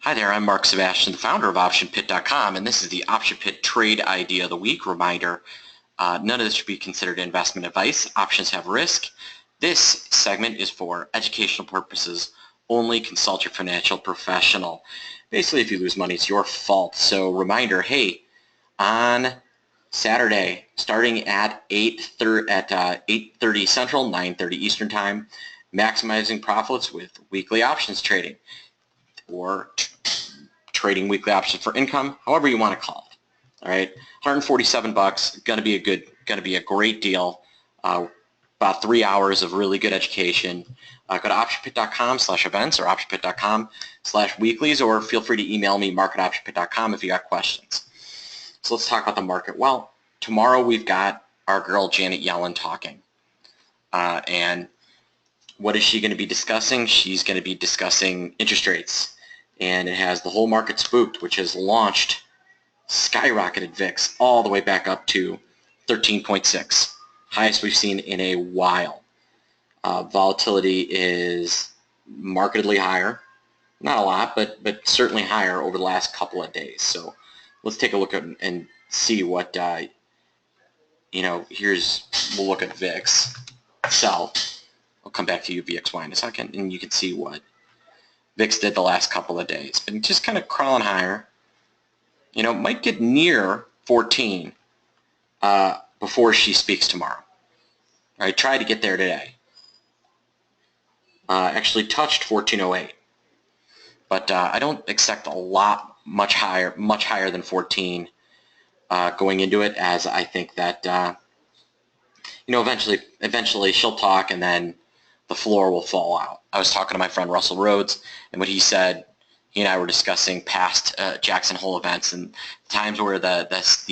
Hi there, I'm Mark Sebastian, the founder of OptionPit.com, and this is the Option Pit Trade Idea of the Week. Reminder, none of this should be considered investment advice. Options have risk. This segment is for educational purposes only. Consult your financial professional. Basically, if you lose money, it's your fault. So reminder, hey, on Saturday, starting at 8:30 Central, 9:30 Eastern Time, maximizing profits with weekly options trading, or trading weekly options for income, however you want to call it. All right, 147 bucks, going to be a great deal. About 3 hours of really good education. Go to optionpit.com/events or optionpit.com/weeklies, or feel free to email me, mark@optionpit.com, if you got questions. So let's talk about the market. Well, tomorrow we've got our girl Janet Yellen talking, and what is she going to be discussing? She's going to be discussing interest rates, and it has the whole market spooked, which has launched skyrocketed VIX all the way back up to 13.6, highest we've seen in a while. Volatility is markedly higher, not a lot, but certainly higher over the last couple of days. So let's take a look at and see what we'll look at VIX itself. I'll come back to UVXY in a second, and you can see what VIX did the last couple of days. Been just kind of crawling higher. Might get near 14 before she speaks tomorrow. All right, try to get there today. Actually touched 1408, but I don't expect much higher than 14 going into it, as I think that eventually she'll talk, and then the floor will fall out. I was talking to my friend Russell Rhodes, and what he said, he and I were discussing past Jackson Hole events and times where the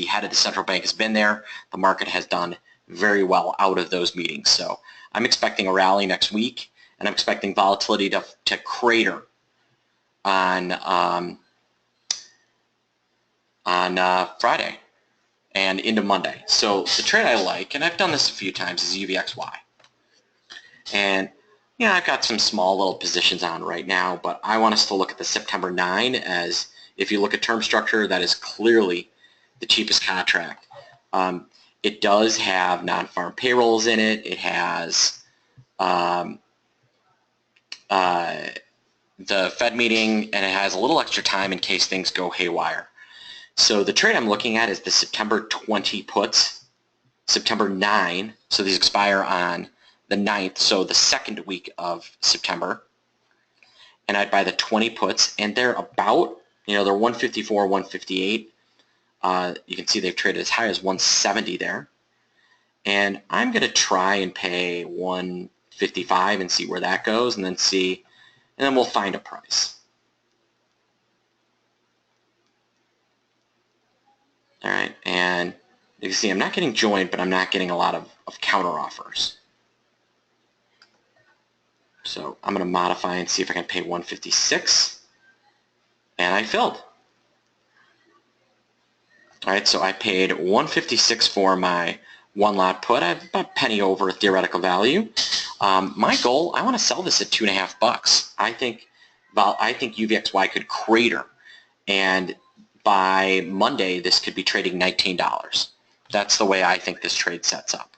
head of the central bank has been there. The market has done very well out of those meetings. So I'm expecting a rally next week, and I'm expecting volatility to crater on Friday and into Monday. So the trade I like, and I've done this a few times, is UVXY. And I've got some small little positions on right now, but I want us to look at the September 9, as if you look at term structure, that is clearly the cheapest contract. It does have non-farm payrolls in it. It has the Fed meeting, and it has a little extra time in case things go haywire. So the trade I'm looking at is the September 20 puts, September 9, so these expire on the 9th, so the second week of September, and I'd buy the 20 puts, and they're about, they're 154, 158. You can see they've traded as high as 170 there, and I'm going to try and pay 155 and see where that goes, and then we'll find a price. All right, and you can see I'm not getting joined, but I'm not getting a lot of counter offers. So I'm going to modify and see if I can pay 156, and I filled. All right, so I paid 156 for my one lot put. I have about a penny over theoretical value. My goal, I want to sell this at $2.50. I think UVXY could crater, and by Monday this could be trading $19. That's the way I think this trade sets up.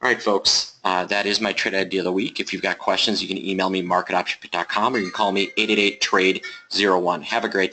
All right, folks, that is my trade idea of the week. If you've got questions, you can email me, mark@optionpit.com, or you can call me 888-TRADE-01. Have a great day.